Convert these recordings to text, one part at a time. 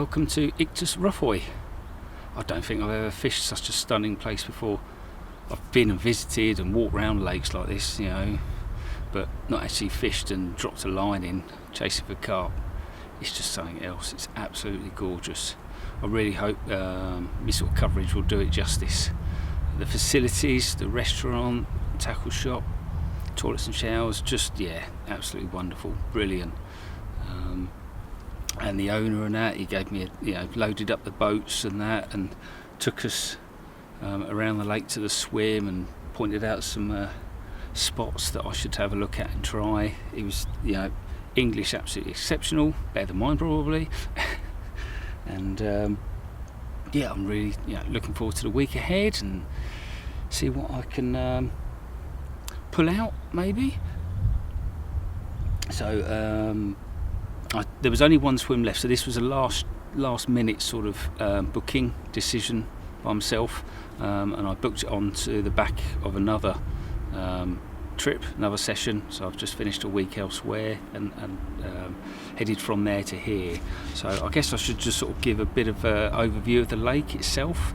welcome to Iktus Ruffaud. I don't think I've ever fished such a stunning place before. I've been and visited and walked around lakes like this, but not actually fished and dropped a line in chasing for carp. It's just something else. It's absolutely gorgeous. I really hope this sort of coverage will do it justice. The facilities, the restaurant, tackle shop, toilets and showers, just absolutely wonderful, brilliant. And the owner and that, he gave me loaded up the boats and that, and took us around the lake to the swim and pointed out some spots that I should have a look at and try. He was, English absolutely exceptional, better than mine probably. And I'm really looking forward to the week ahead and see what I can pull out maybe. So there was only one swim left, so this was a last minute sort of booking decision by myself, and I booked it onto the back of another trip, another session. So I've just finished a week elsewhere and headed from there to here. So I guess I should just sort of give a bit of an overview of the lake itself.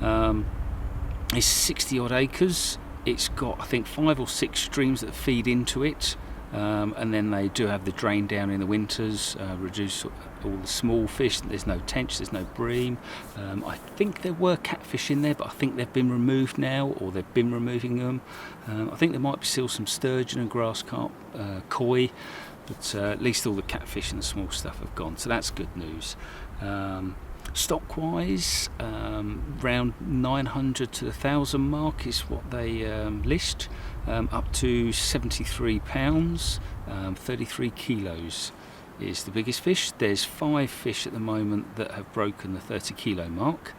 It's 60 odd acres. It's got, I think, 5 or 6 streams that feed into it. And then they do have the drain down in the winters, reduce all the small fish. There's no tench, there's no bream. I think there were catfish in there, but I think they've been removed now, or they've been removing them. I think there might be still some sturgeon and grass carp, koi, but at least all the catfish and the small stuff have gone, so that's good news. Stock-wise, around 900 to the 1,000 mark is what they list, up to 73 pounds, 33 kilos is the biggest fish. There's 5 fish at the moment that have broken the 30 kilo mark.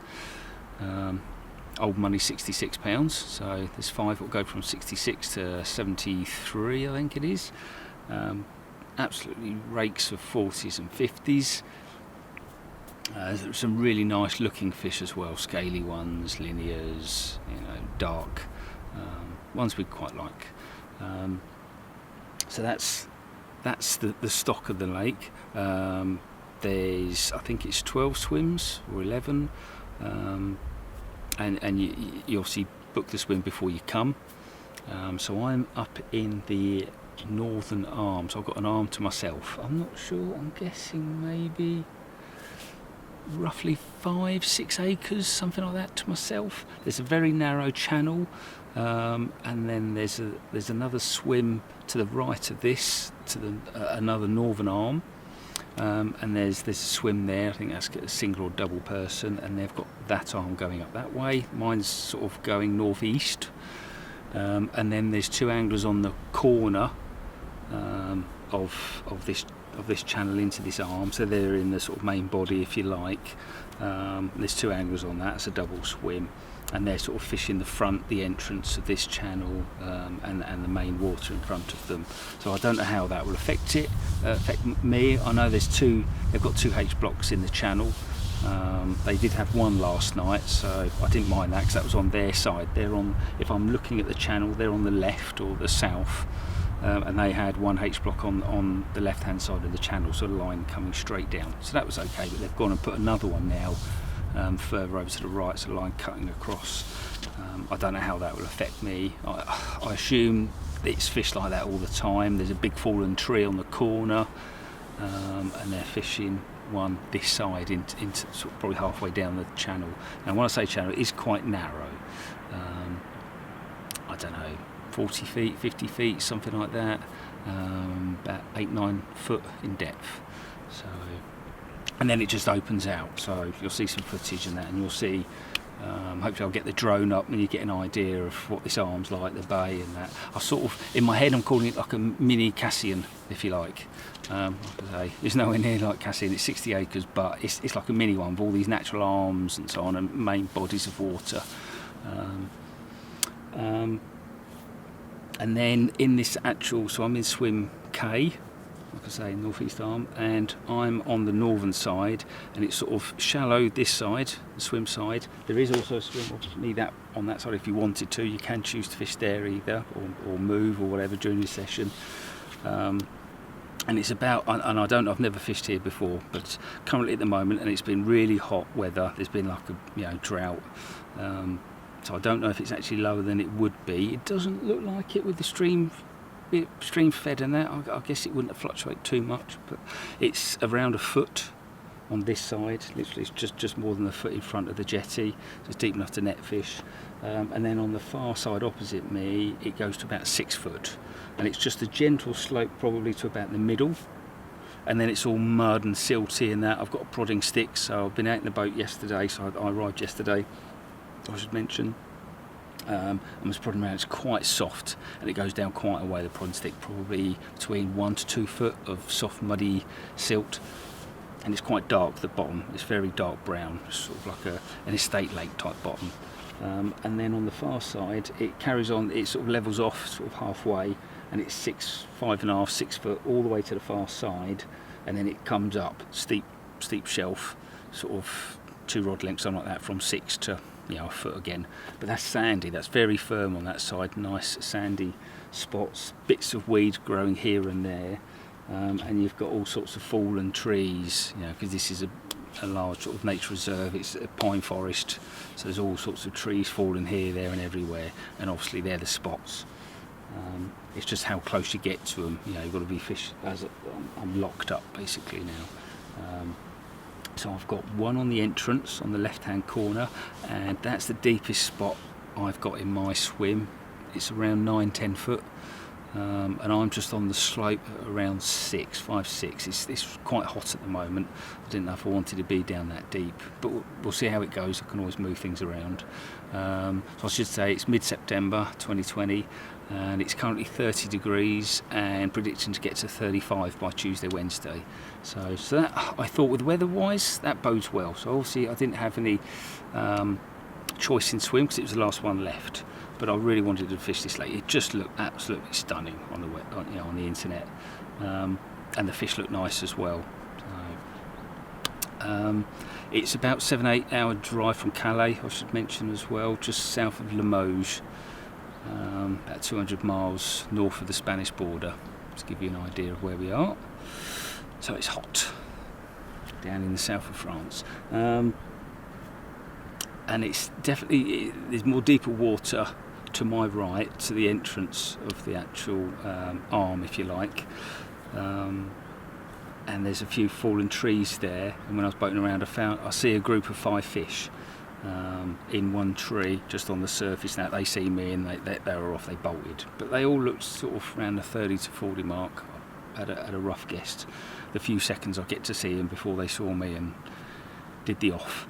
Old money 66 pounds, so there's 5 that will go from 66 to 73, I think it is. Absolutely rakes of 40s and 50s. There's some really nice looking fish as well, scaly ones, linears, dark ones we quite like. So that's the stock of the lake. There's, I think it's 12 swims or 11, and you obviously book the swim before you come. So I'm up in the northern arm, so I've got an arm to myself. I'm not sure, I'm guessing maybe roughly 5-6 acres, something like that, to myself. There's a very narrow channel, and then there's another swim to the right of this, to another northern arm, and there's a swim there. I think that's a single or double person, and they've got that arm going up that way. Mine's sort of going northeast, and then there's 2 anglers on the corner of this channel into this arm, so they're in the sort of main body, if you like. There's 2 anglers on that. It's a double swim, and they're sort of fishing the entrance of this channel, and the main water in front of them. So I don't know how that will affect me. I know they've got 2 H blocks in the channel. They did have one last night, so I didn't mind that because that was on their side. If I'm looking at the channel, they're on the left or the south. And they had 1 H block on the left hand side of the channel, so the line coming straight down, so that was okay. But they've gone and put another one now further over to the right, so the line cutting across. I don't know how that will affect me. I assume it's fish like that all the time. There's a big fallen tree on the corner, and they're fishing one this side into sort of probably halfway down the channel. And when I say channel, it is quite narrow. I don't know, 40 feet, 50 feet, something like that, about 8-9 foot in depth. So, and then it just opens out, so you'll see some footage and that, and you'll see, hopefully I'll get the drone up and you get an idea of what this arm's like, the bay and that. I sort of, in my head, I'm calling it like a mini Cassian, if you like. Like I say, it's nowhere near like Cassian, it's 60 acres, but it's like a mini one with all these natural arms and so on, and main bodies of water. And then in this so I'm in swim K, like I say, northeast arm, and I'm on the northern side, and it's sort of shallow this side, the swim side. There is also a swim obviously that on that side if you wanted to. You can choose to fish there either, or move or whatever during the session. and it's about, and I don't know, I've never fished here before, but currently at the moment, and it's been really hot weather, there's been like a drought, so I don't know if it's actually lower than it would be. It doesn't look like it with the stream fed and that. I guess it wouldn't fluctuate too much, but it's around a foot on this side. Literally it's just more than a foot in front of the jetty, so it's deep enough to net fish. And then on the far side opposite me, it goes to about 6 foot, and it's just a gentle slope probably to about the middle, and then it's all mud and silty and that. I've got a prodding stick, so I've been out in the boat yesterday, so I arrived yesterday, I should mention. I was prodding around. It's quite soft, and it goes down quite a way, the prodding stick, probably between 1 to 2 foot of soft muddy silt, and it's quite dark, the bottom. It's very dark brown, sort of like an estate lake type bottom. And then on the far side, it carries on, it sort of levels off sort of halfway, and it's 5.5, 6 foot all the way to the far side, and then it comes up steep shelf, sort of 2 rod lengths, something like that, from 6 to a foot again. But that's sandy, that's very firm on that side, nice sandy spots, bits of weed growing here and there, and you've got all sorts of fallen trees, because this is a large sort of nature reserve. It's a pine forest, so there's all sorts of trees falling here, there and everywhere, and obviously they're the spots. It's just how close you get to them. You've got to be fish as I'm locked up basically now. So I've got one on the entrance on the left hand corner, and that's the deepest spot I've got in my swim. It's around 9-10 foot, and I'm just on the slope around 5, 6. It's quite hot at the moment. I didn't know if I wanted to be down that deep, but we'll see how it goes. I can always move things around. So I should say it's mid-September 2020, and it's currently 30 degrees and predicting to get to 35 by Tuesday, Wednesday. So that, I thought, with weather-wise, that bodes well. So obviously I didn't have any choice in swim because it was the last one left. But I really wanted to fish this lake. It just looked absolutely stunning on the internet, and the fish looked nice as well. So, it's about 7-8 hour drive from Calais, I should mention as well, just south of Limoges, about 200 miles north of the Spanish border, to give you an idea of where we are. So it's hot down in the south of France, and it's definitely, there's more deeper water to my right, to the entrance of the actual arm, if you like, and there's a few fallen trees there, and when I was boating around I see a group of 5 fish in one tree just on the surface. Now they see me and they were off, they bolted, but they all looked sort of around the 30 to 40 mark at a rough guess, the few seconds I get to see them before they saw me and did the off.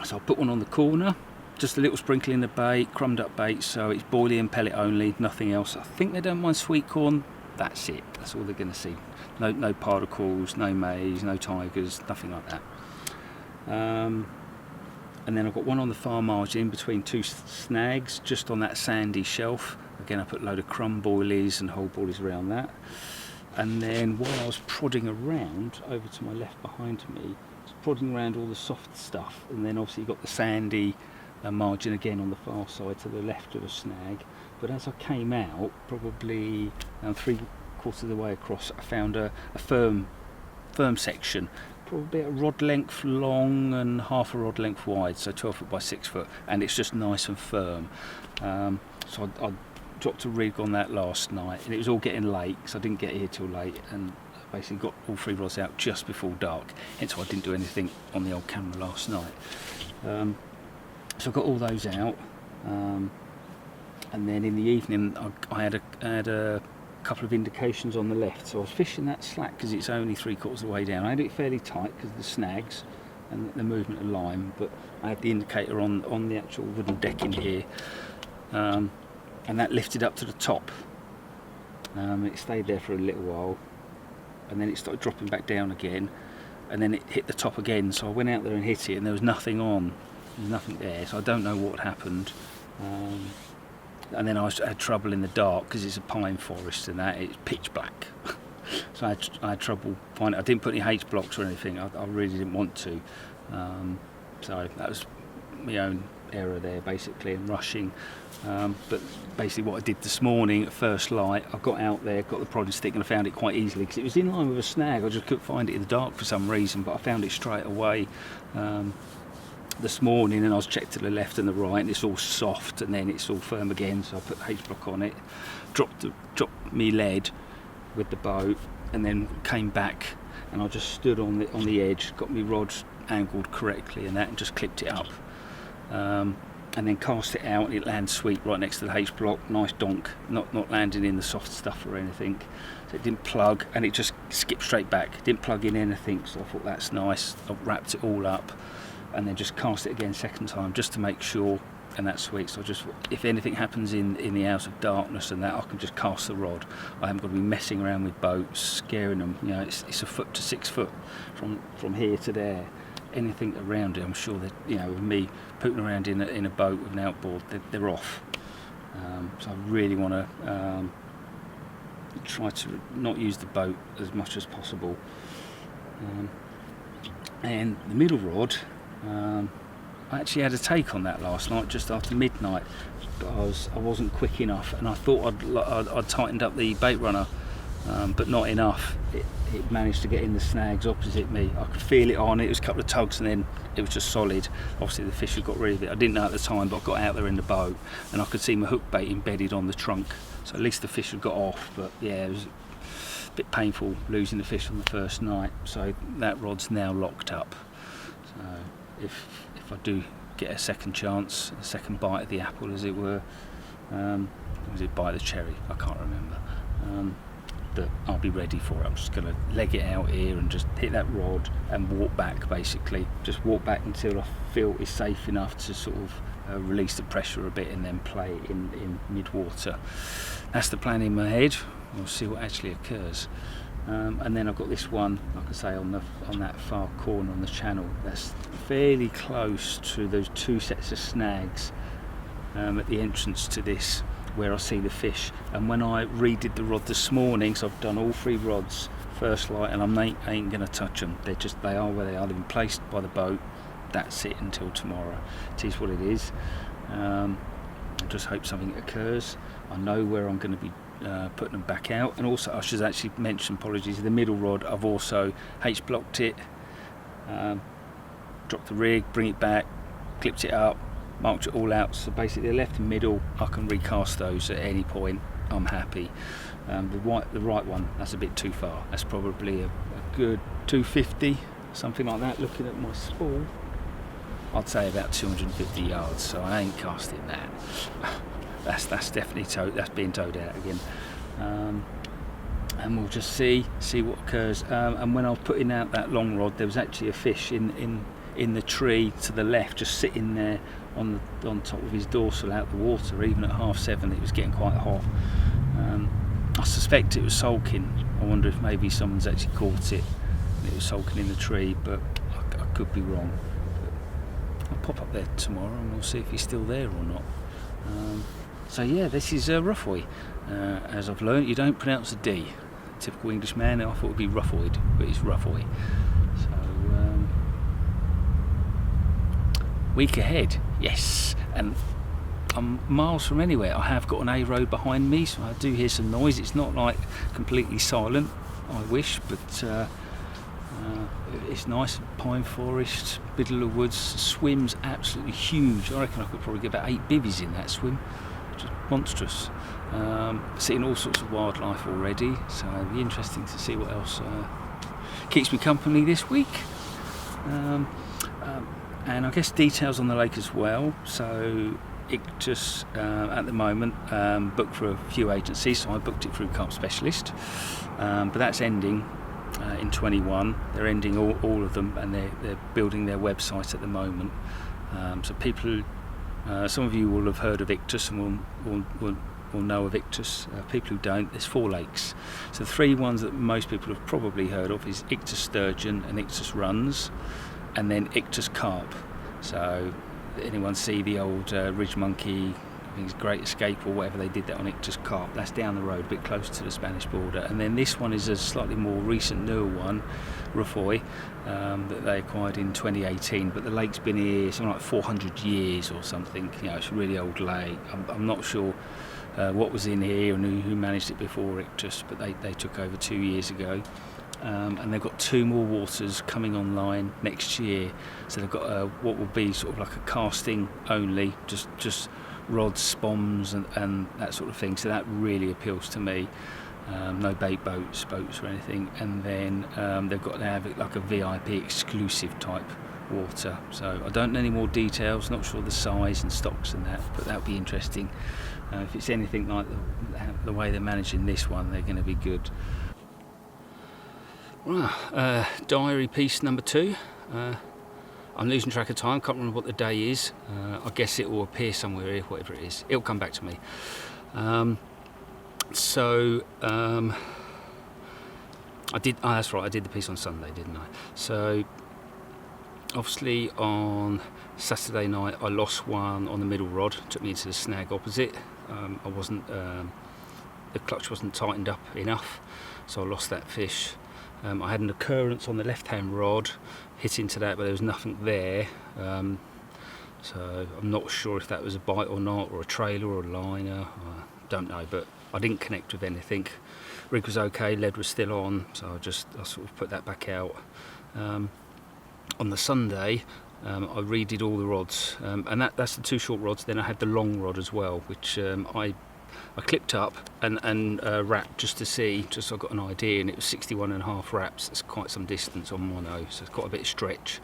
So I put one on the corner, just a little sprinkle in the bait, crumbed up bait, so it's boilie and pellet only, nothing else. I think they don't mind sweet corn. That's it, that's all they're going to see. No particles, no maize, no tigers, nothing like that. And then I've got one on the far margin between 2 snags, just on that sandy shelf. Again, I put a load of crumb boilies and whole boilies around that. And then while I was prodding around, over to my left behind me, I was prodding around all the soft stuff, and then obviously you've got the sandy margin again on the far side to the left of a snag. But as I came out, probably 3/4 of the way across, I found a firm section, probably a rod length long and half a rod length wide, so 12 foot by 6 foot, and it's just nice and firm. So I dropped a rig on that last night, and it was all getting late, so I didn't get here till late, and I basically got all 3 rods out just before dark, hence why I didn't do anything on the old camera last night. So I got all those out, and then in the evening I had a couple of indications on the left, so I was fishing that slack because it's only 3/4 of the way down. I had it fairly tight because of the snags and the movement of line, but I had the indicator on the actual wooden decking here, and that lifted up to the top. It stayed there for a little while, and then it started dropping back down again, and then it hit the top again. So I went out there and hit it, and there was nothing on. There's nothing there, so I don't know what happened. And then I had trouble in the dark because it's a pine forest and that, it's pitch black. So I had trouble finding. I didn't put any H blocks or anything. I really didn't want to. So that was my own error there basically, and rushing. But basically what I did this morning at first light, I got out there, got the prodding stick, and I found it quite easily because it was in line with a snag. I just couldn't find it in the dark for some reason, but I found it straight away this morning, and I was checked to the left and the right, and it's all soft and then it's all firm again, so I put the H-block on it, dropped me lead with the boat, and then came back, and I just stood on the edge, got my rod angled correctly and that, and just clipped it up, and then cast it out, and it lands sweet right next to the H-block, nice donk, not landing in the soft stuff or anything, so it didn't plug, and it just skipped straight back, didn't plug in anything, so I thought that's nice. I wrapped it all up and then just cast it again second time just to make sure, and that's sweet. So just, if anything happens in the hours of darkness and that, I can just cast the rod. I haven't got to be messing around with boats, scaring them. You know, it's a foot to 6 foot from here to there. Anything around it, I'm sure that, you know, with me putting around in a boat with an outboard, they're off. So I really want to try to not use the boat as much as possible. And the middle rod, I actually had a take on that last night just after midnight, but I wasn't quick enough, and I thought I'd tightened up the bait runner, but not enough. It managed to get in the snags opposite me. I could feel it on. It was a couple of tugs and then it was just solid. Obviously the fish had got rid of it. I didn't know at the time, but I got out there in the boat and I could see my hook bait embedded on the trunk, so at least the fish had got off. But yeah, it was a bit painful losing the fish on the first night, so that rod's now locked up. So if I do get a second chance, a second bite of the apple as it were, was it bite of the cherry? I can't remember. That I'll be ready for it. I'm just going to leg it out here and just hit that rod and walk back, basically. Just walk back until I feel it's safe enough to sort of release the pressure a bit and then play it in mid-water. That's the plan in my head. We'll see what actually occurs. And then I've got this one, like I say, on that far corner on the channel. That's fairly close to those 2 sets of snags at the entrance to this, where I see the fish. And when I redid the rod this morning, so I've done all 3 rods first light, and I ain't gonna touch them. They are where they are. They've been placed by the boat. That's it until tomorrow. It is what it is. I just hope something occurs. I know where I'm going to be putting them back out. And also, I should actually mention, apologies, the middle rod, I've also H-blocked it, dropped the rig, bring it back, clipped it up, marked it all out, so basically the left and middle I can recast those at any point. I'm happy. The right one, that's a bit too far. That's probably a good 250, something like that. Looking at my spool, I'd say about 250 yards, so I ain't casting that. That's definitely that's being towed out again. And we'll just see what occurs. And when I was putting out that long rod, there was actually a fish in the tree to the left, just sitting there on top of his dorsal out the water. Even at 7:30 it was getting quite hot. I suspect it was sulking. I wonder if maybe someone's actually caught it and it was sulking in the tree, but I could be wrong. But I'll pop up there tomorrow and we'll see if he's still there or not. So yeah, this is Ruffaud. As I've learned, you don't pronounce a D. Typical English man, I thought it would be Ruffaud, but it's Ruffaud. So week ahead, yes, and I'm miles from anywhere. I have got an A road behind me, so I do hear some noise. It's not like completely silent, I wish, but it's nice, pine forest, middle of the woods. Swim's absolutely huge. I reckon I could probably get about 8 bivvies in that swim, which is monstrous. Seeing all sorts of wildlife already, so it'll be interesting to see what else keeps me company this week. And I guess details on the lake as well. So Iktus at the moment booked for a few agencies, so I booked it through Carp Specialist, but that's ending in 21. They're ending all of them, and they're building their website at the moment. So people, some of you will have heard of Iktus and will know of Iktus. People who don't, there's 4 lakes. So the 3 ones that most people have probably heard of is Iktus Sturgeon and Iktus Runs, and then Iktus Carp. So anyone see the old Ridge Monkey I think it's Great Escape or whatever they did that on Iktus Carp. That's down the road, a bit closer to the Spanish border. And then this one is a slightly more recent, newer one, Ruffaud, that they acquired in 2018. But the lake's been here something like 400 years or something. You know, it's a really old lake. I'm not sure what was in here and who managed it before Iktus, but they took over 2 years ago. And they've got 2 more waters coming online next year. So they've got what will be sort of like a casting only, just rods, spoms and that sort of thing. So that really appeals to me. No bait boats or anything. And then they've got to have it like a VIP exclusive type water. So I don't know any more details, not sure the size and stocks and that, but that'll be interesting. If it's anything like the way they're managing this one, they're going to be good. Right, diary piece number 2. I'm losing track of time, can't remember what the day is. I guess it will appear somewhere here, whatever it is. It'll come back to me. I did, that's right, I did the piece on Sunday, didn't I? So, obviously on Saturday night I lost one on the middle rod, took me into the snag opposite. The clutch wasn't tightened up enough, so I lost that fish. I had an occurrence on the left-hand rod, hit into that, but there was nothing there. So I'm not sure if that was a bite or not, or a trailer or a liner. I don't know, but I didn't connect with anything. Rig was okay, lead was still on, so I sort of put that back out. On the Sunday, I redid all the rods, and that's the 2 short rods. Then I had the long rod as well, which I clipped up and wrapped just to see, just so I got an idea, and it was 61.5 wraps. It's quite some distance on mono, so it's quite a bit of stretch.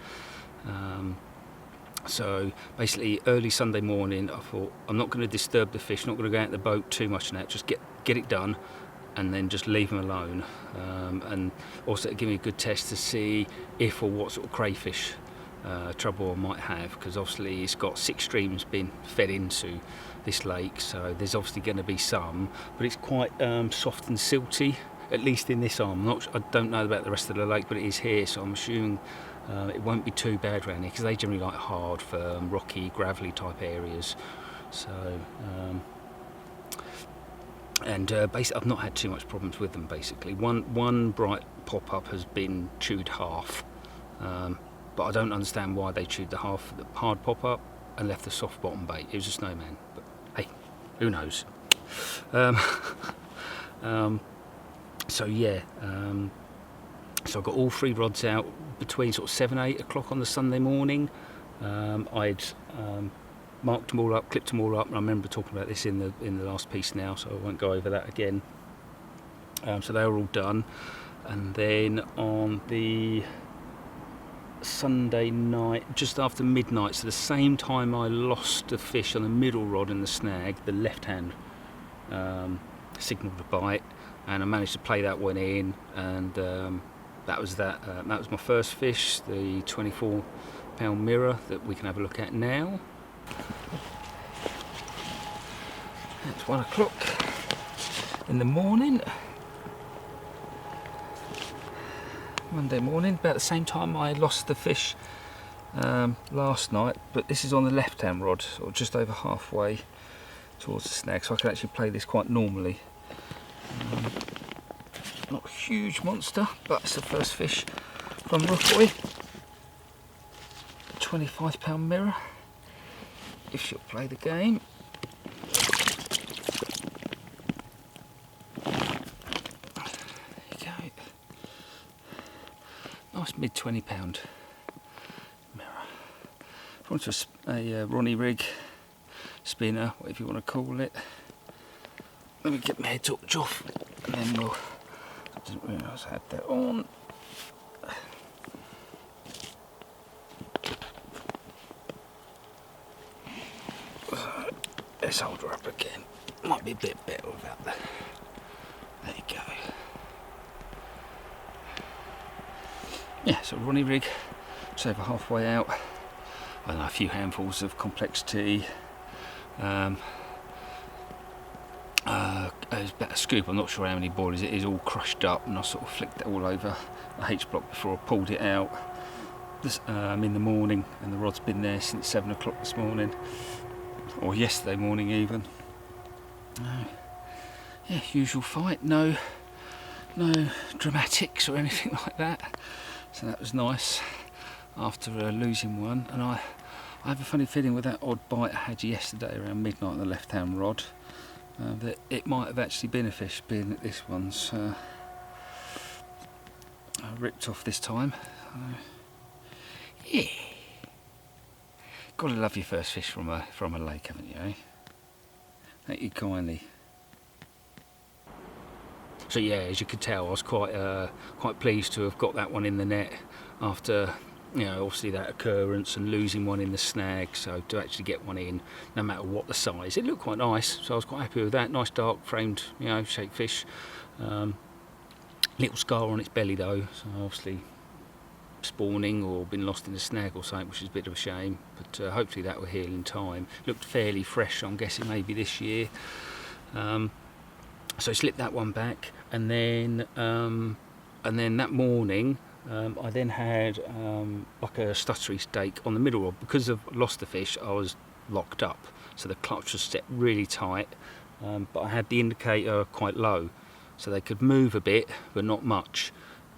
So basically early Sunday morning I thought I'm not going to disturb the fish, not going to go out the boat too much in that, just get it done and then just leave them alone, and also give me a good test to see if or what sort of crayfish trouble I might have, because obviously it's got 6 streams being fed into this lake, so there's obviously going to be some, but it's quite soft and silty, at least in this arm. I don't know about the rest of the lake, but it is here, so I'm assuming it won't be too bad around here, because they generally like hard, firm, rocky, gravelly type areas. So basically I've not had too much problems with them. Basically one bright pop-up has been chewed half, but I don't understand why they chewed the hard pop-up and left the soft bottom bait. It was a snowman, but hey, who knows. So yeah, so I got all 3 rods out between sort of 7-8 o'clock on the Sunday morning. I'd marked them all up, clipped them all up, and I remember talking about this in the last piece now, so I won't go over that again. So they were all done, and then on the Sunday night, just after midnight, so the same time I lost the fish on the middle rod in the snag, the left hand signalled a bite, and I managed to play that one in, and that was my first fish, the 24-pound mirror that we can have a look at now. It's 1 o'clock in the morning, Monday morning, about the same time I lost the fish last night, but this is on the left hand rod, or just over halfway towards the snag, so I can actually play this quite normally. Not a huge monster, but it's the first fish from Ruffaud. 25-pound mirror, if she'll play the game. There you go. Nice mid 20-pound mirror. If you want a Ronnie rig, spinner, whatever you want to call it. Let me get my head torch off, and then we'll. I didn't realise I had that on. Let's hold her up again. Might be a bit better without that. There you go. Yeah, so Ronnie rig, just over halfway out. I don't know, a few handfuls of complexity. It's about a scoop, I'm not sure how many boilies it is, all crushed up, and I sort of flicked it all over a H-block before I pulled it out in the morning, and the rod's been there since 7 o'clock this morning. or yesterday morning even. Yeah, usual fight, no dramatics or anything like that, so that was nice after losing one. And I have a funny feeling with that odd bite I had yesterday around midnight on the left hand rod, that it might have actually been a fish, being that this one's ripped off this time. Yeah, gotta love your first fish from a lake, haven't you, eh? Thank you kindly. So yeah, as you could tell, I was quite pleased to have got that one in the net after, you know, obviously that occurrence and losing one in the snag. So to actually get one in, no matter what the size, it looked quite nice. So I was quite happy with that. Nice dark framed, you know, shaped fish. Little scar on its belly though, so obviously spawning or been lost in a snag or something, which is a bit of a shame. But hopefully that will heal in time. Looked fairly fresh, I'm guessing maybe this year. So I slipped that one back, and then that morning I then had like a stuttery stake on the middle rod. Because I've lost the fish, I was locked up, so the clutch was set really tight, but I had the indicator quite low, so they could move a bit but not much.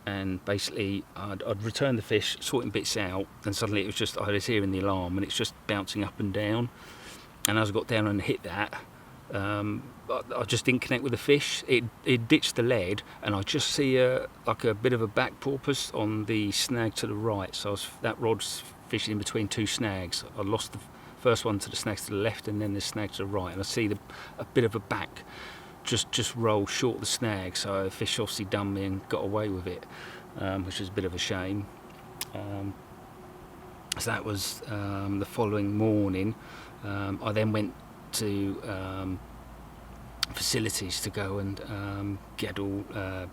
And basically I'd return the fish, sorting bits out, and suddenly it was just, I was hearing the alarm and it's just bouncing up and down. And as I got down and hit that, I just didn't connect with the fish. It ditched the lead, and I just see like a bit of a back porpoise on the snag to the right. So that rod's fishing in between two snags. I lost the first one to the snags to the left, and then the snag to the right. And I see a bit of a back just roll short of the snag. So the fish obviously done me and got away with it, which was a bit of a shame. So that was the following morning. I then went to facilities to go and get all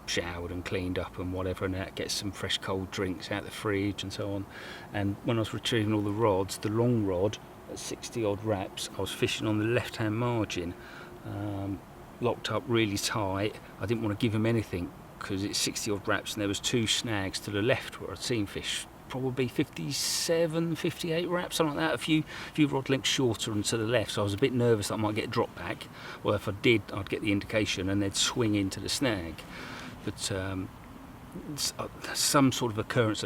showered and cleaned up and whatever, and that, get some fresh cold drinks out the fridge and so on. And when I was retrieving all the rods, the long rod at 60 odd wraps, I was fishing on the left hand margin, locked up really tight. I didn't want to give him anything because it's 60 odd wraps, and there was two snags to the left where I'd seen fish probably 57, 58 wraps, something like that, a few rod lengths shorter and to the left. So I was a bit nervous that I might get dropped back, or if I did, I'd get the indication and they'd swing into the snag. But some sort of occurrence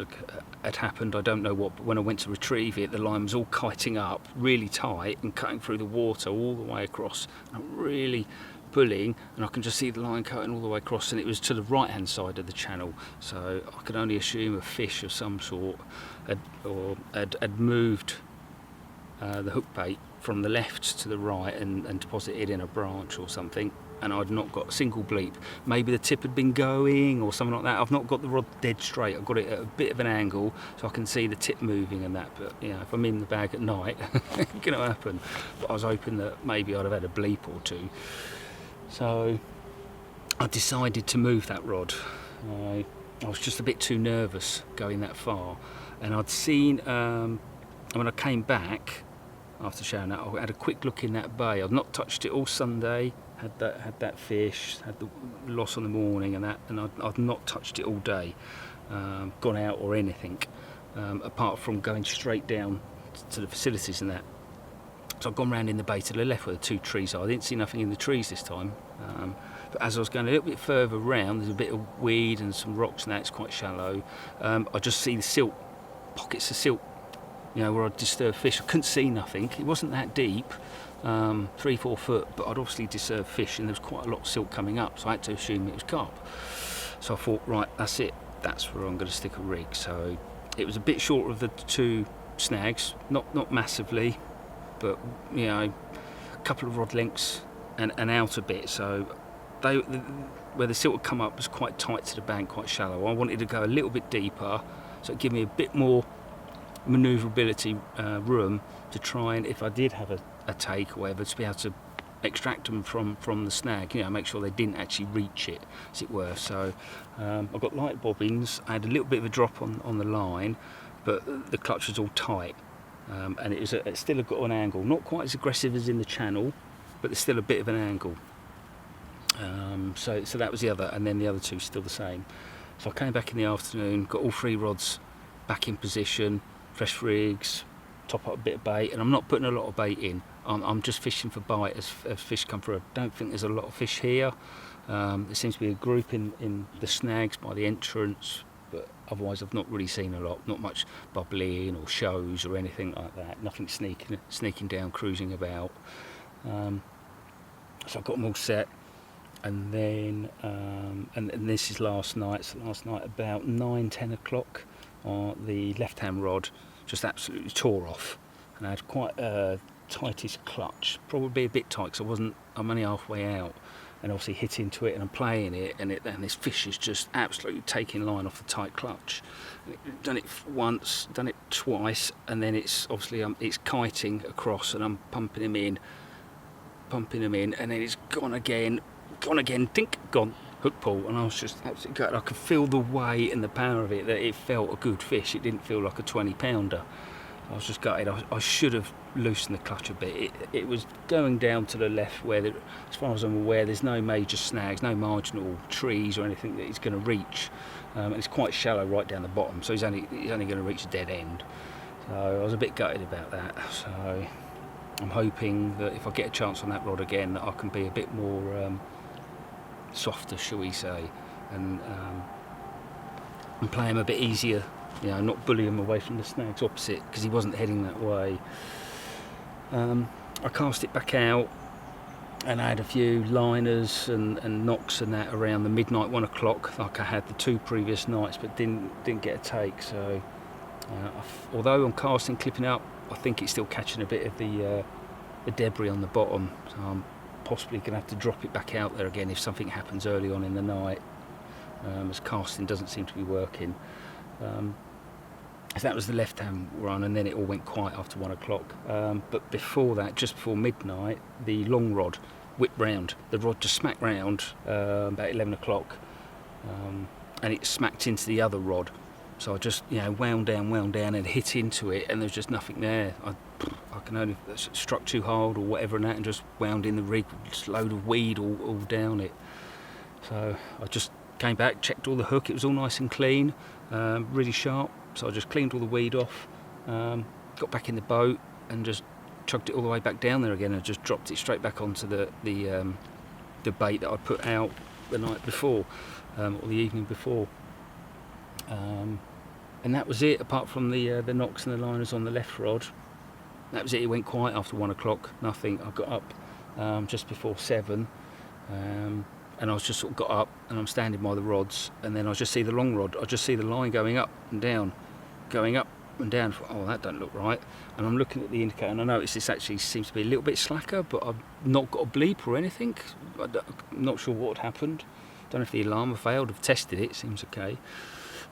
had happened, I don't know what, but when I went to retrieve it, the line was all kiting up really tight and cutting through the water all the way across. And I'm really pulling, and I can just see the line cutting all the way across, and it was to the right hand side of the channel, so I could only assume a fish of some sort had moved the hook bait from the left to the right and deposited in a branch or something, and I'd not got a single bleep. Maybe the tip had been going or something like that. I've not got the rod dead straight, I've got it at a bit of an angle so I can see the tip moving and that, but you know, if I'm in the bag at night it's going to happen. But I was hoping that maybe I'd have had a bleep or two. So I decided to move that rod. I was just a bit too nervous going that far, and I'd seen, when I came back after showering that, I had a quick look in that bay. I'd not touched it all Sunday, had that fish, had the loss on the morning and that, and I'd not touched it all day, gone out or anything, apart from going straight down to the facilities and that. So I'd gone round in the bay to the left where the two trees are. I didn't see nothing in the trees this time. But as I was going a little bit further round, there's a bit of weed and some rocks and that, it's quite shallow. I just see the silt, pockets of silt, you know, where I'd disturbed fish. I couldn't see nothing. It wasn't that deep, 3-4 foot, but I'd obviously disturbed fish, and there was quite a lot of silt coming up, so I had to assume it was carp. So I thought, right, that's it. That's where I'm going to stick a rig. So it was a bit short of the two snags, not massively, but you know, a couple of rod lengths and out a bit. So where the silt had come up was quite tight to the bank, quite shallow. I wanted to go a little bit deeper, so it gave me a bit more manoeuvrability room to try, and if I did have a take or whatever, to be able to extract them from the snag, you know, make sure they didn't actually reach it, as it were. So I've got light bobbins. I had a little bit of a drop on the line, but the clutch was all tight. And it's still got an angle, not quite as aggressive as in the channel, but there's still a bit of an angle. So that was the other, and then the other two still the same. So I came back in the afternoon, got all three rods back in position, fresh rigs, top up a bit of bait, and I'm not putting a lot of bait in. I'm just fishing for bite as fish come through. I don't think there's a lot of fish here. There seems to be a group in the snags by the entrance, but otherwise I've not really seen a lot. Not much bubbling or shows or anything like that. Nothing sneaking down, cruising about. So I've got them all set, and then and this is last night. So last night about 9-10 o'clock, the left-hand rod just absolutely tore off, and I had quite a tightest clutch, probably a bit tight because I'm only halfway out, and obviously hit into it and I'm playing it, and this fish is just absolutely taking line off the tight clutch. Done it once, done it twice, and then it's obviously it's kiting across, and I'm pumping him in, and then it's gone again, dink, gone, hook pull, and I was just absolutely gutted. I could feel the weight and the power of it, that it felt a good fish. It didn't feel like a 20-pounder. I was just gutted. I should have loosened the clutch a bit. It was going down to the left where, as far as I'm aware, there's no major snags, no marginal trees or anything that he's going to reach. And it's quite shallow right down the bottom, so he's only going to reach a dead end. So I was a bit gutted about that. So I'm hoping that if I get a chance on that rod again, that I can be a bit more softer, shall we say, and play him a bit easier. You know, not bully him away from the snags opposite, because he wasn't heading that way. I cast it back out, and I had a few liners and knocks and that around the midnight 1 o'clock, like I had the 2 previous nights, but didn't get a take. So although I'm casting, clipping up, I think it's still catching a bit of the debris on the bottom. So I'm possibly going to have to drop it back out there again if something happens early on in the night, as casting doesn't seem to be working. So that was the left-hand run, and then it all went quiet after 1 o'clock. But before that, just before midnight, the long rod whipped round. The rod just smacked round about 11 o'clock, and it smacked into the other rod. So I just, wound down and hit into it, and there was just nothing there. I can only struck too hard or whatever and that, and just wound in the rig, just a load of weed all down it. So I just came back, checked all the hook. It was all nice and clean, really sharp. So I just cleaned all the weed off, got back in the boat, and just chugged it all the way back down there again, and just dropped it straight back onto the bait that I put out the night before, or the evening before. And that was it, apart from the knocks and the liners on the left rod. That was it. It went quiet after 1 o'clock, nothing. I got up just before 7, and I was just sort of got up, and I'm standing by the rods, and then I just see the long rod. I just see the line going up and down. Oh, that don't look right. And I'm looking at the indicator, and I notice this actually seems to be a little bit slacker, but I've not got a bleep or anything. I'm not sure what had happened. Don't know if the alarm had failed. I've tested it. Seems okay.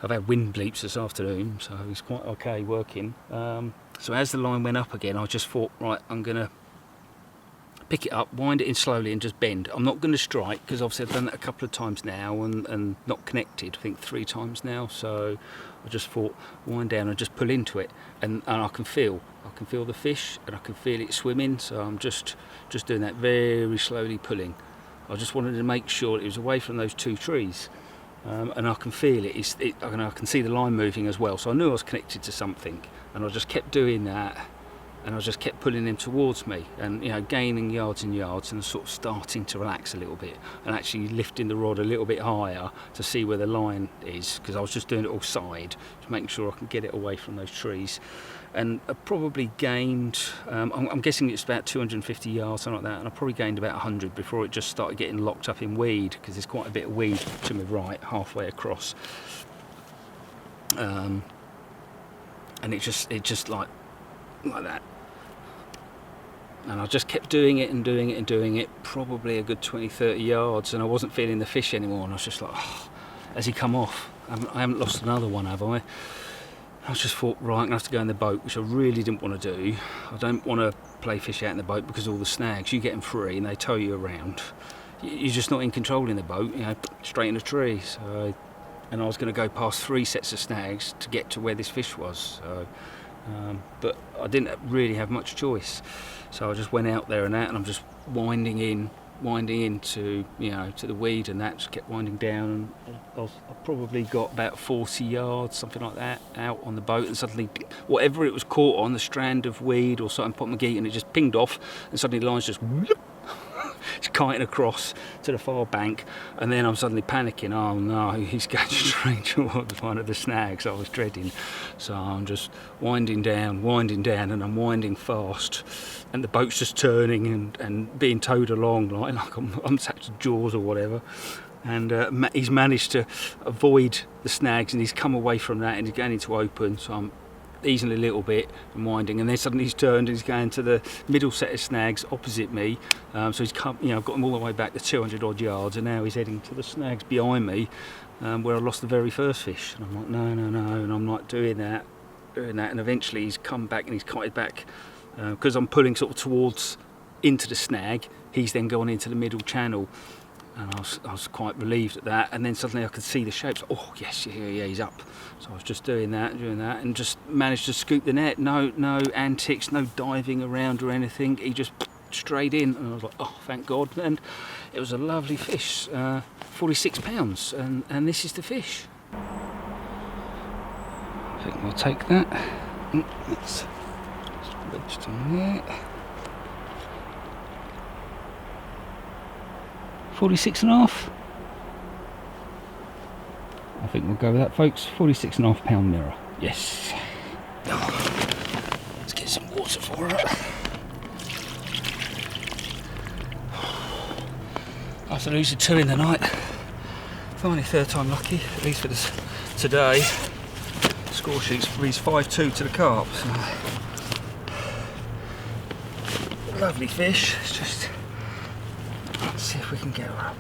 I've had wind bleeps this afternoon, so it's quite okay working. So as the line went up again, I just thought, right, I'm going to pick it up, wind it in slowly, and just bend. I'm not going to strike, because obviously I've done that a couple of times now and not connected, I think 3 times now. So I just thought, wind down and just pull into it, and I can feel the fish, and I can feel it swimming. So I'm just doing that, very slowly pulling. I just wanted to make sure it was away from those 2 trees. And I can feel it. I can see the line moving as well. So I knew I was connected to something, and I just kept doing that, and I just kept pulling him towards me, and gaining yards and yards, and sort of starting to relax a little bit, and actually lifting the rod a little bit higher to see where the line is, because I was just doing it all side, just making sure I can get it away from those trees. And I probably gained, I'm guessing it's about 250 yards, something like that, and I probably gained about 100 before it just started getting locked up in weed, because there's quite a bit of weed to my right, halfway across. And it just like that. And I just kept doing it, probably a good 20-30 yards, and I wasn't feeling the fish anymore, and I was just like, oh, has he come off? I haven't lost another one, have I? I just thought, right, I'm going to have to go in the boat, which I really didn't want to do. I don't want to play fish out in the boat, because all the snags, you get them free and they tow you around. You're just not in control in the boat, straight in a tree. So, and I was going to go past 3 sets of snags to get to where this fish was. So, but I didn't really have much choice. So I just went out there and I'm just winding in, winding into, to the weed, and that just kept winding down. And I probably got about 40 yards, something like that, out on the boat, and suddenly whatever it was caught on, the strand of weed or something, popped my geek, and it just pinged off, and suddenly the line's just whoop, it's kiting across to the far bank, and then I'm suddenly panicking. Oh no, he's going straight towards one of the snags I was dreading. So I'm just winding down, and I'm winding fast, and the boat's just turning and being towed along like I'm attached to jaws or whatever. And he's managed to avoid the snags, and he's come away from that, and he's going into open. So I'm easing a little bit and winding, and then suddenly he's turned and he's going to the middle set of snags opposite me. So he's come, I've got him all the way back to 200 odd yards, and now he's heading to the snags behind me, where I lost the very first fish. And I'm like, no, and I'm like doing that, and eventually he's come back and he's kited back, because I'm pulling sort of towards into the snag. He's then gone into the middle channel, and I was quite relieved at that. And then suddenly I could see the shapes. Oh yes, yeah, he's up. So I was just doing that, and just managed to scoop the net. No antics, no diving around or anything. He just straight in, and I was like, oh, thank God. And it was a lovely fish, 46 pounds, and this is the fish. I think we'll take that. Let's wedged on there. 46.5. I think we'll go with that, folks. 46.5 pound mirror. Yes. Let's get some water for it. After losing 2 in the night, finally third time lucky, at least for this today. Score sheet reads 5-2 to the Carp. So, lovely fish. It's just, let's see if we can get her up.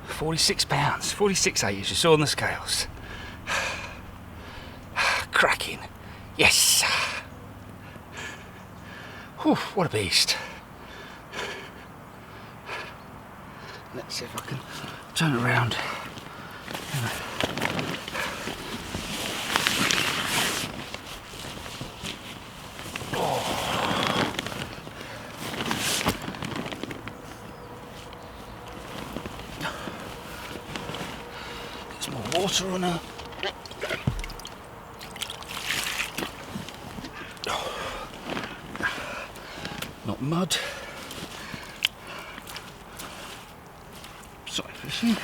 £46, 46.8 as you saw on the scales. Cracking. Yes. Whew, what a beast. Let's see if I can turn around. Water on her. Not mud. Sorry, fishing.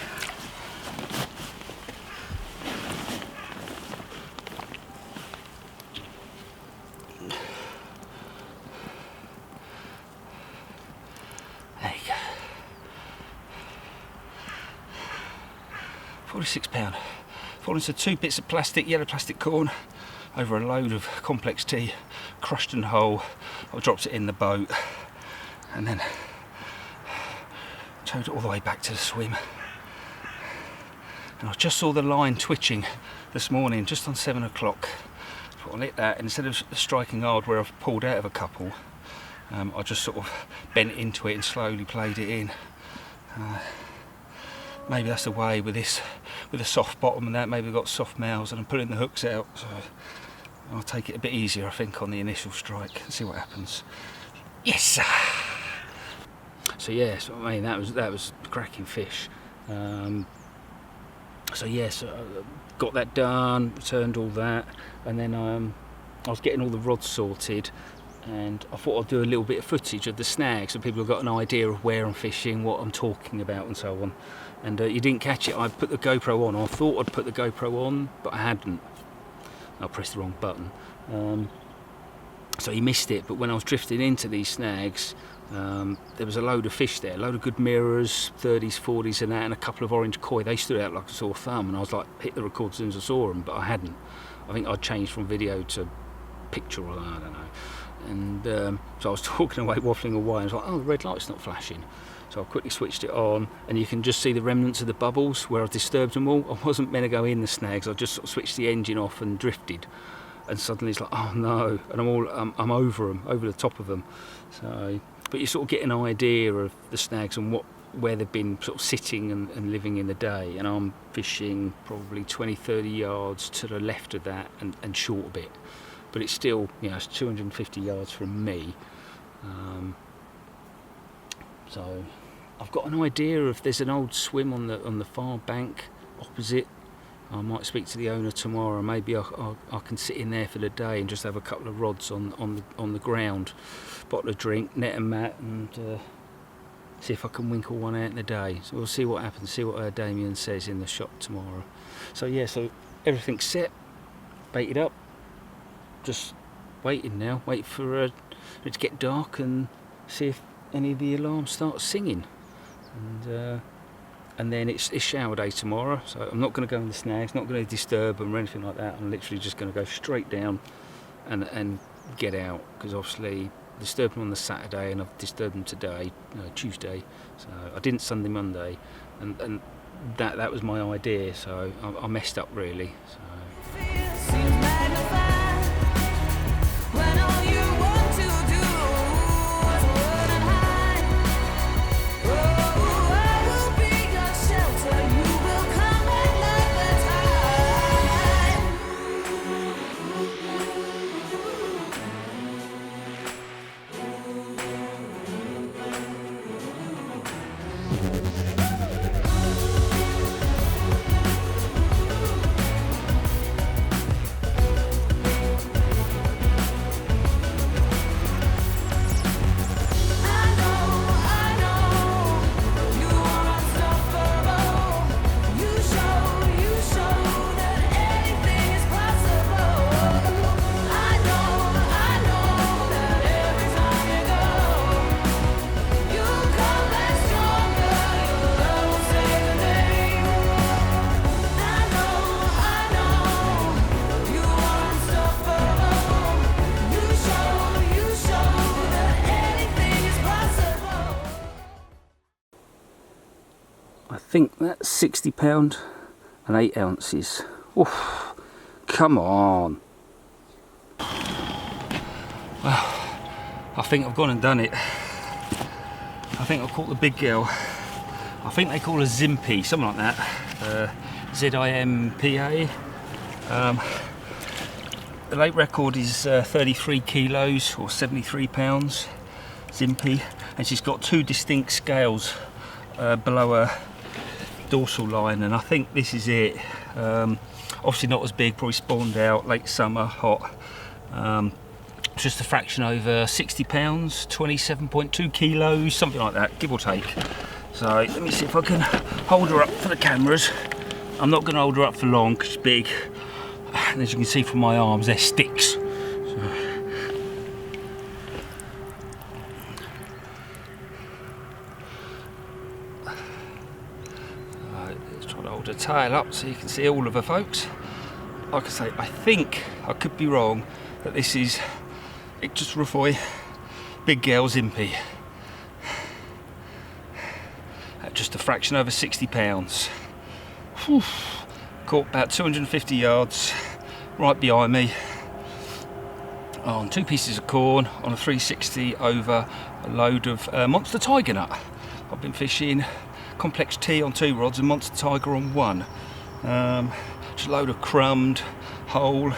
There you go. £46. Fallen into 2 bits of plastic, yellow plastic corn, over a load of complex tea, crushed and whole. I dropped it in the boat, and then towed it all the way back to the swim. And I just saw the line twitching this morning, just on 7 o'clock. I lit that, and instead of striking hard where I've pulled out of a couple, I just sort of bent into it and slowly played it in. Maybe that's the way with this, with a soft bottom and that. Maybe we've got soft mouths, and I'm pulling the hooks out, so I'll take it a bit easier, I think, on the initial strike and see what happens. Yes. So yes, I mean that was cracking fish. So yes, got that done, returned all that, and then I was getting all the rods sorted. And I thought I'd do a little bit of footage of the snag so people have got an idea of where I'm fishing, what I'm talking about and so on. And you didn't catch it. I put the GoPro on. I thought I'd put the GoPro on, but I hadn't. I pressed the wrong button. So you missed it. But when I was drifting into these snags, there was a load of fish there, a load of good mirrors, 30s, 40s and that, and a couple of orange koi. They stood out like a sore thumb, and I was like, hit the record as soon as I saw them, but I hadn't. I think I'd changed from video to picture, or I don't know. And so I was talking away, waffling away, and I was like, oh, the red light's not flashing. So I quickly switched it on, and you can just see the remnants of the bubbles where I've disturbed them all. I wasn't meant to go in the snags. I just sort of switched the engine off and drifted, and suddenly it's like, oh no, and I'm over them, over the top of them. So, but you sort of get an idea of the snags and what where they've been sort of sitting and living in the day, and I'm fishing probably 20-30 yards to the left of that and short a bit, but it's still, you know, it's 250 yards from me. So I've got an idea of, there's an old swim on the far bank opposite. I might speak to the owner tomorrow. Maybe I can sit in there for the day and just have a couple of rods on the ground, bottle of drink, net and mat, and see if I can winkle one out in the day. So we'll see what happens, see what Damien says in the shop tomorrow. So yeah, so everything's set, baited up, just waiting now, wait for it to get dark and see if any of the alarms start singing. And then it's shower day tomorrow, so I'm not going to go in the snags, not going to disturb them or anything like that. I'm literally just going to go straight down and get out, because obviously disturbed them on the Saturday and I've disturbed them today, Tuesday. So I didn't Sunday, Monday, and that was my idea. So I messed up really. So. I think that's 60 pound and 8 ounces. Oof, come on. Well, I think I've gone and done it. I think I've caught the big girl. I think they call her Zimpy, something like that. Z-I-M-P-A. The late record is 33 kilos or 73 pounds, Zimpy, and she's got 2 distinct scales below her dorsal line, and I think this is it. Obviously not as big, probably spawned out late summer, hot. Just a fraction over 60 pounds, 27.2 kilos, something like that, give or take. So let me see if I can hold her up for the cameras. I'm not going to hold her up for long because she's big, and as you can see from my arms, they're sticks. The tail up so you can see all of her, folks. Like I say, I think, I could be wrong, that this is Iktus Ruffaud big girl Zimpy at just a fraction over 60 pounds. Whew. Caught about 250 yards right behind me on 2 pieces of corn on a 360 over a load of monster tiger nut. I've been fishing complex T on 2 rods and monster tiger on 1. Just a load of crumbed, whole,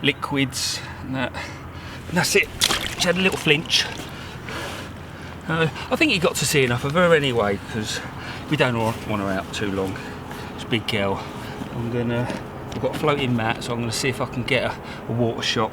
liquids, and that's it. She had a little flinch. I think you got to see enough of her anyway, because we don't want her out too long. It's a big girl. I've got a floating mat, so I'm going to see if I can get a water shot.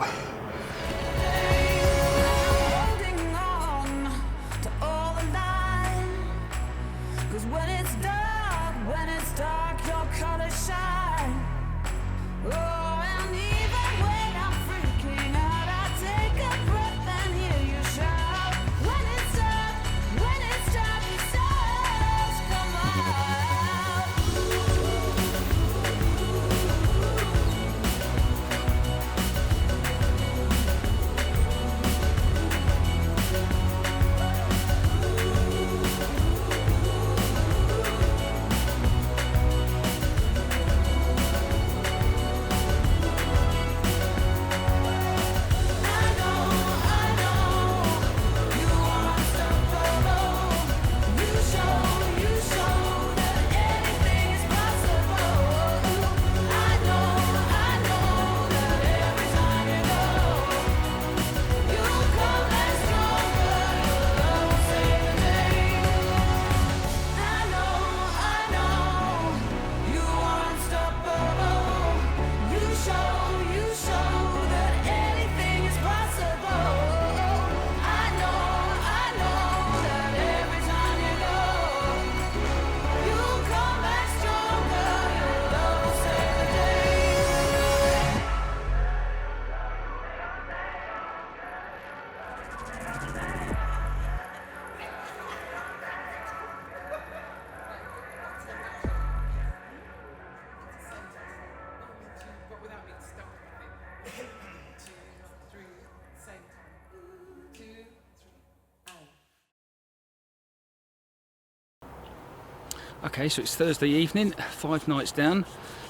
Okay, so it's Thursday evening, 5 nights down,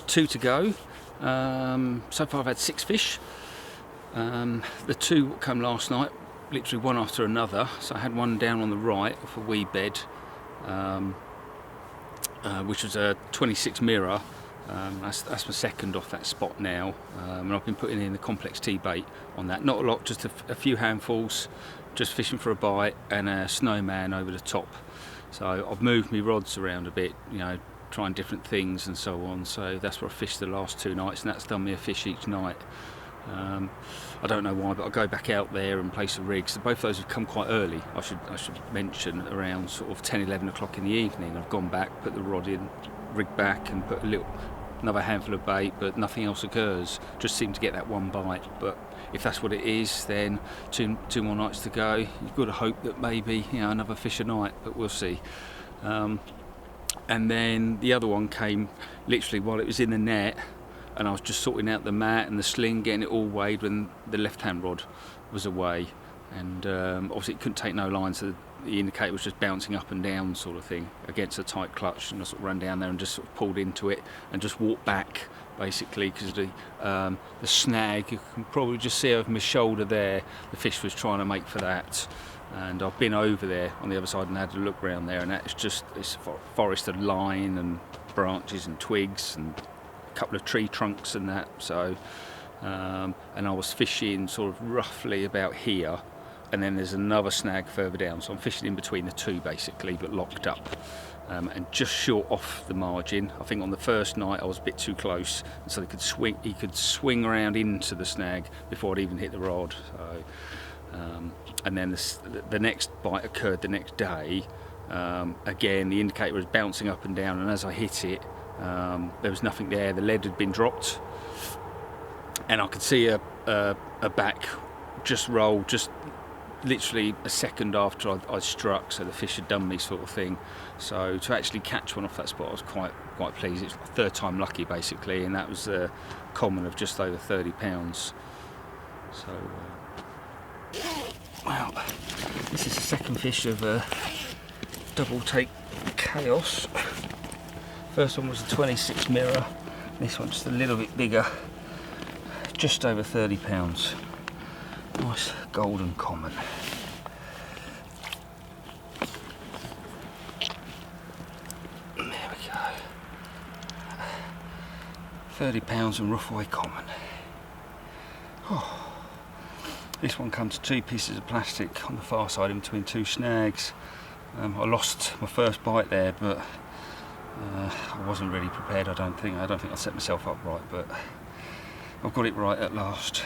2 to go. So far I've had 6 fish. The 2 that come last night, literally one after another. So I had one down on the right off a wee bed, which was a 26 mirror. That's my second off that spot now, and I've been putting in the complex T-bait on that. Not a lot, just a few handfuls, just fishing for a bite and a snowman over the top. So I've moved my rods around a bit, you know, trying different things and so on. So that's where I fished the last 2 nights, and that's done me a fish each night. I don't know why, but I'll go back out there and place a rig. So both those have come quite early. I should mention around sort of 10, 11 o'clock in the evening. I've gone back, put the rod in, rig back, and put another handful of bait, but nothing else occurs. Just seem to get that one bite. But if that's what it is, then two more nights to go. You've got to hope that maybe, you know, another fish a night, but we'll see. And then the other one came literally while it was in the net, and I was just sorting out the mat and the sling, getting it all weighed when the left-hand rod was away. And obviously it couldn't take no line, so the indicator was just bouncing up and down sort of thing against a tight clutch, and I sort of ran down there and just sort of pulled into it and just walked back basically, because the snag, you can probably just see over my shoulder there, the fish was trying to make for that. And I've been over there on the other side and had a look around there, and it's a forest of line and branches and twigs and a couple of tree trunks and that. So and I was fishing sort of roughly about here, and then there's another snag further down, so I'm fishing in between the 2 basically, but locked up, and just short off the margin. I think on the first night I was a bit too close, and so he could swing around into the snag before I'd even hit the rod. So and then the next bite occurred the next day. Again, the indicator was bouncing up and down, and as I hit it, there was nothing there. The lead had been dropped, and I could see a back just roll, just literally a second after I struck, so the fish had done me sort of thing. So to actually catch one off that spot, I was quite pleased. It's my 3rd time lucky basically, and that was a common of just over 30 pounds. So well, this is the second fish of double take chaos. First one was a 26 mirror, this one's just a little bit bigger, just over 30 pounds. Nice golden common. There we go. 30 pounds and Ruffaud common. Oh. This one comes to 2 pieces of plastic on the far side in between 2 snags. I lost my first bite there, but I wasn't really prepared. I don't think I set myself up right, but I've got it right at last.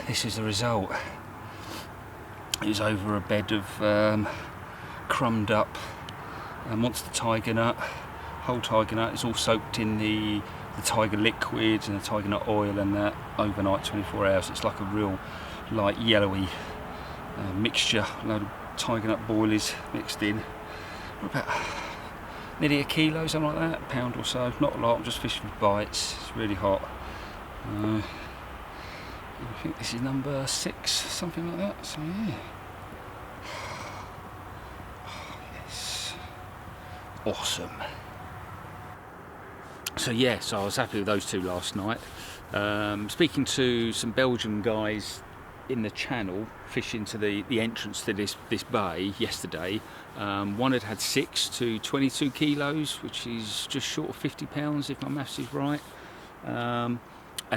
This is the result. It was over a bed of crumbed up monster tiger nut, whole tiger nut. It's all soaked in the tiger liquids and the tiger nut oil and that overnight, 24 hours. It's like a real light yellowy mixture, a load of tiger nut boilies mixed in. About nearly a kilo, something like that, a pound or so. Not a lot, I'm just fishing for bites. It's really hot. I think this is number 6, something like that. So yeah. Oh, yes. Awesome. So yeah, so I was happy with those 2 last night. Speaking to some Belgian guys in the channel fishing to the entrance to this bay yesterday, one had 6 to 22 kilos, which is just short of 50 pounds if my maths is right, and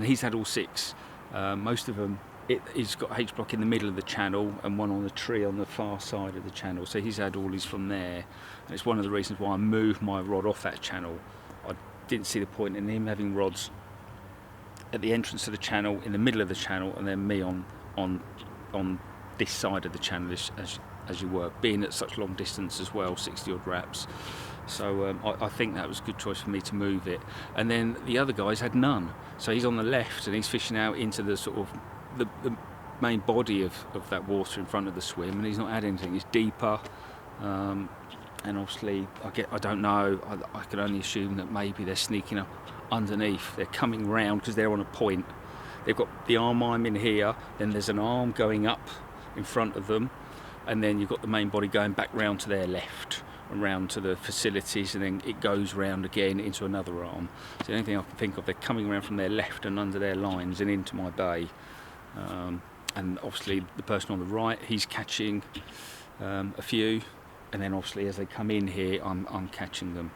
he's had all 6. Most of them, he's got H-block in the middle of the channel and one on the tree on the far side of the channel, so he's had all his from there, and it's one of the reasons why I moved my rod off that channel. I didn't see the point in him having rods at the entrance to the channel, in the middle of the channel, and then me on this side of the channel as you were, being at such long distance as well, 60 odd wraps. So I think that was a good choice for me to move it. And then the other guy's had none, so he's on the left and he's fishing out into the sort of the main body of that water in front of the swim, and he's not had anything. It's deeper, and obviously I don't know, I can only assume that maybe they're sneaking up underneath. They're coming round because they're on a point. They've got the arm in here, then there's an arm going up in front of them, and then you've got the main body going back round to their left. around to the facilities, and then it goes round again into another arm. So the only thing I can think of, they're coming around from their left and under their lines and into my bay. And obviously the person on the right, he's catching a few, and then obviously as they come in here, I'm catching them.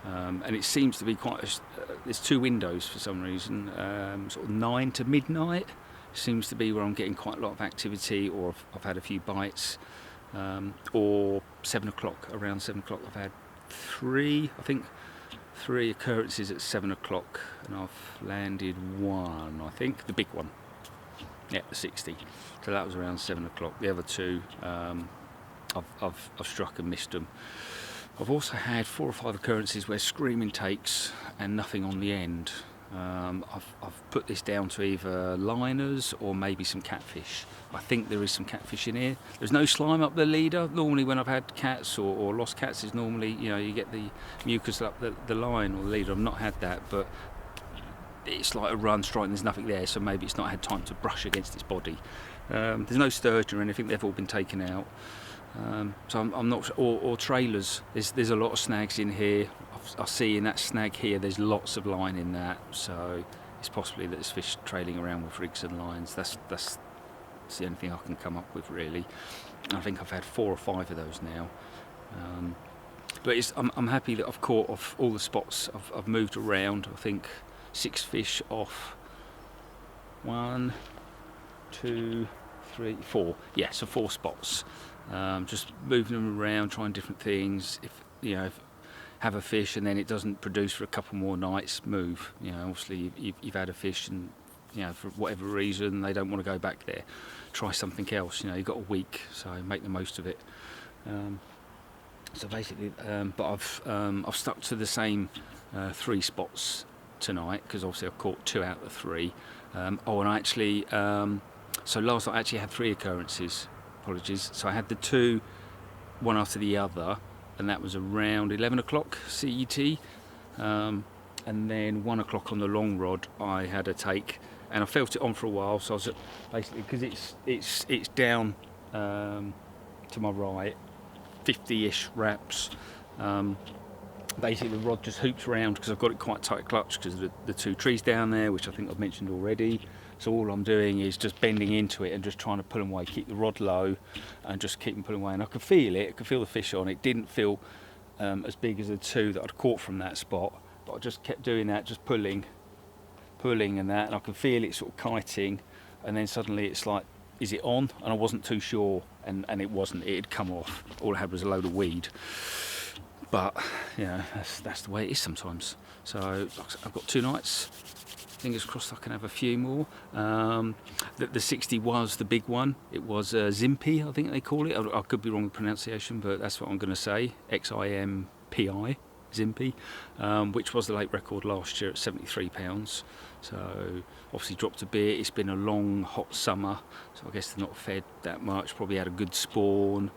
And it seems to be there's 2 windows for some reason, sort of 9 to midnight seems to be where I'm getting quite a lot of activity, or I've had a few bites, or 7 o'clock, around 7 o'clock I've had 3 occurrences at 7 o'clock, and I've landed 1, I think, the big one, yeah, the 60, so that was around 7 o'clock. The other 2 I've struck and missed them. I've also had 4 or 5 occurrences where screaming takes and nothing on the end. I've put this down to either liners or maybe some catfish. I think there is some catfish in here. There's no slime up the leader. Normally when I've had cats or lost cats, is normally, you know, you get the mucus up the line or the leader. I've not had that, but it's like a run strike and there's nothing there, so maybe it's not had time to brush against its body. There's no sturgeon or anything, they've all been taken out. So I'm not sure, or trailers. There's a lot of snags in here. I see in that snag here there's lots of line in that, so it's possibly that there's fish trailing around with rigs and lines. That's the only thing I can come up with, really. I think I've had 4 or 5 of those now. But I'm happy that I've caught off all the spots. I've moved around. I think 6 fish off 1, 2, 3, 4. Yeah, so 4 spots. Just moving them around, trying different things. If have a fish and then it doesn't produce for a couple more nights, move. You know, obviously you've had a fish and, you know, for whatever reason they don't want to go back there. Try something else. You know, you've got a week, so make the most of it. So basically, but I've stuck to the same 3 spots tonight, because obviously I've caught 2 out of the 3. And I actually, so last night I actually had 3 occurrences. Apologies. So I had the 2, one after the other, and that was around 11 o'clock CET. And then 1 o'clock on the long rod, I had a take, and I felt it on for a while. So I was basically, because it's down to my right, 50-ish wraps. Basically, the rod just hoops around because I've got it quite tight clutch because of the 2 trees down there, which I think I've mentioned already. So all I'm doing is just bending into it and just trying to pull them away, keep the rod low, and just keep them pulling away. And I could feel it. I could feel the fish on it. It didn't feel as big as the 2 that I'd caught from that spot, but I just kept doing that, just pulling and that, and I could feel it sort of kiting, and then suddenly it's like, is it on? And I wasn't too sure, and it wasn't. It had come off. All I had was a load of weed. But you know, that's the way it is sometimes. So I've got 2 nights. Fingers crossed I can have a few more. The 60 was the big one. It was Zimpi, I think they call it. I could be wrong with pronunciation, but that's what I'm going to say. XIMPI, Zimpi, which was the late record last year at 73 pounds. So obviously dropped a bit. It's been a long, hot summer, so I guess they've not fed that much. Probably had a good spawn.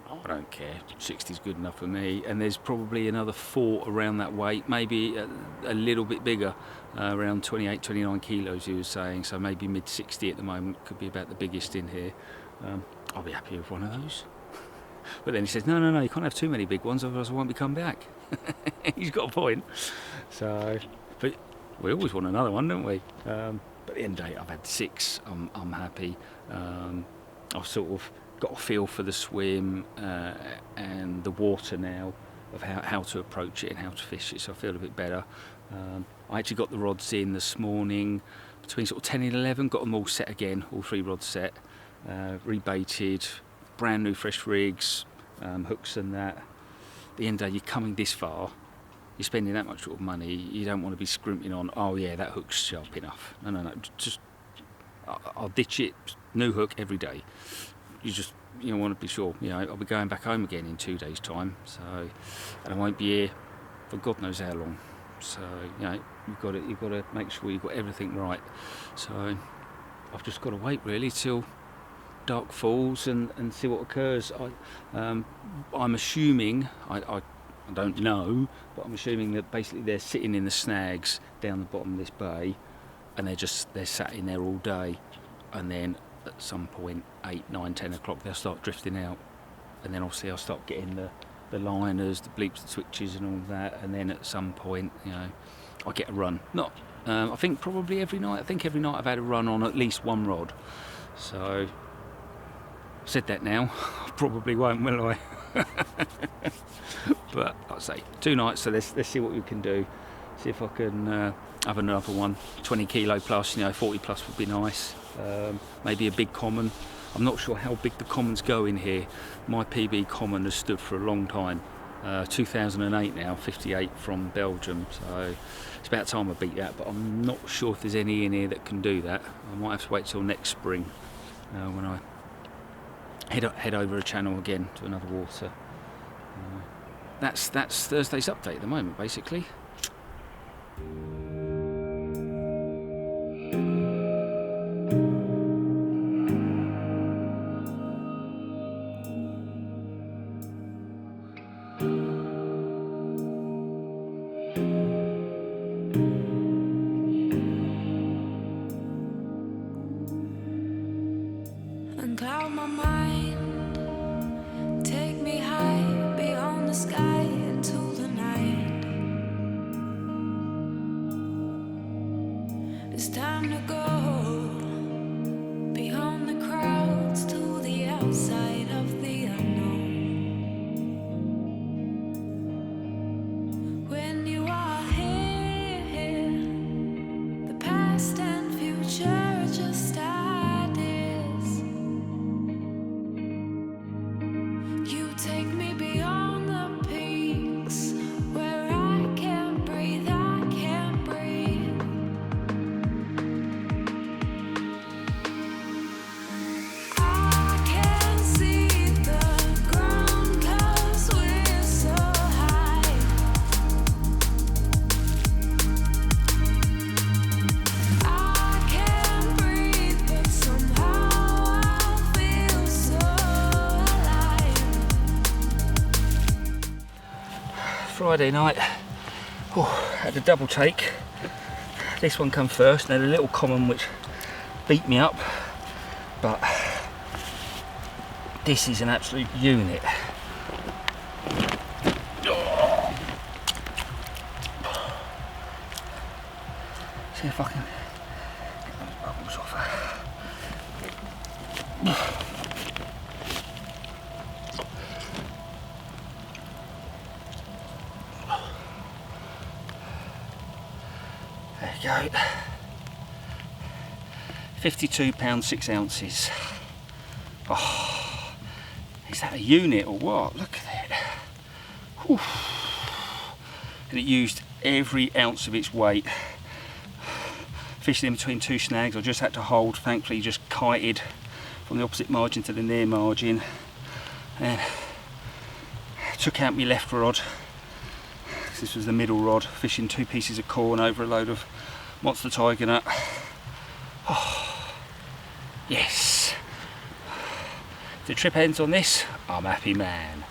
I don't care, 60's good enough for me. And there's probably another 4 around that weight, maybe a little bit bigger, around 28, 29 kilos he was saying, so maybe mid 60 at the moment, could be about the biggest in here. I'll be happy with one of those. But then he says, no, you can't have too many big ones, otherwise I won't be coming back. He's got a point. So, but we always want another one, don't we? But at the end of the day, I've had 6, I'm happy. I've sort of got a feel for the swim and the water now, of how to approach it and how to fish it, so I feel a bit better. I actually got the rods in this morning between sort of 10 and 11, got them all set again, all 3 rods set, rebaited, brand new fresh rigs, hooks and that. At the end of the day, you're coming this far, you're spending that much sort of money, you don't want to be scrimping on, oh yeah, that hook's sharp enough. No, just I'll ditch it, new hook every day. You want to be sure, you know, I'll be going back home again in 2 days' time, so, and I won't be here for God knows how long. So, you know, you've got to make sure you've got everything right. So I've just got to wait really till dark falls and see what occurs. I'm assuming, I don't know, but I'm assuming that basically they're sitting in the snags down the bottom of this bay, and they're sat in there all day, and then at some point 8, 9, 10 o'clock they'll start drifting out, and then obviously I'll start getting the liners, the bleeps, the switches and all that, and then at some point, you know, I get a run. Not, I think probably every night. I think every night I've had a run on at least one rod. So, I've said that now, I probably won't, will I? But like I say, 2 nights, so let's see what we can do. See if I can have another one, 20 kilo plus, you know, 40 plus would be nice. Maybe a big common. I'm not sure how big the commons go in here. My PB common has stood for a long time. 2008 now, 58 from Belgium, so it's about time I beat that, but I'm not sure if there's any in here that can do that. I might have to wait till next spring when I head over a channel again to another water. That's Thursday's update at the moment, basically. Uncloud my mind, take me high beyond the sky into the night. It's time to go beyond the crowds to the outside of the unknown. When you are here, the past and future just take me beyond the peaks where I can't breathe, I can't breathe. I can't see the ground 'cause we're so high. I can't breathe, but somehow I feel so alive. Friday night, had a double take. This one come first, and then a little common which beat me up, but this is an absolute unit. See if I can get those bubbles off her. There you go. £52, 6 ounces. Oh, is that a unit or what? Look at it. Whew. And it used every ounce of its weight. Fishing in between 2 snags, I just had to hold. Thankfully, just kited from the opposite margin to the near margin. And took out my left rod. This was the middle rod, fishing 2 pieces of corn over a load of monster tiger nut. Oh, yes. If the trip ends on this, I'm a happy man.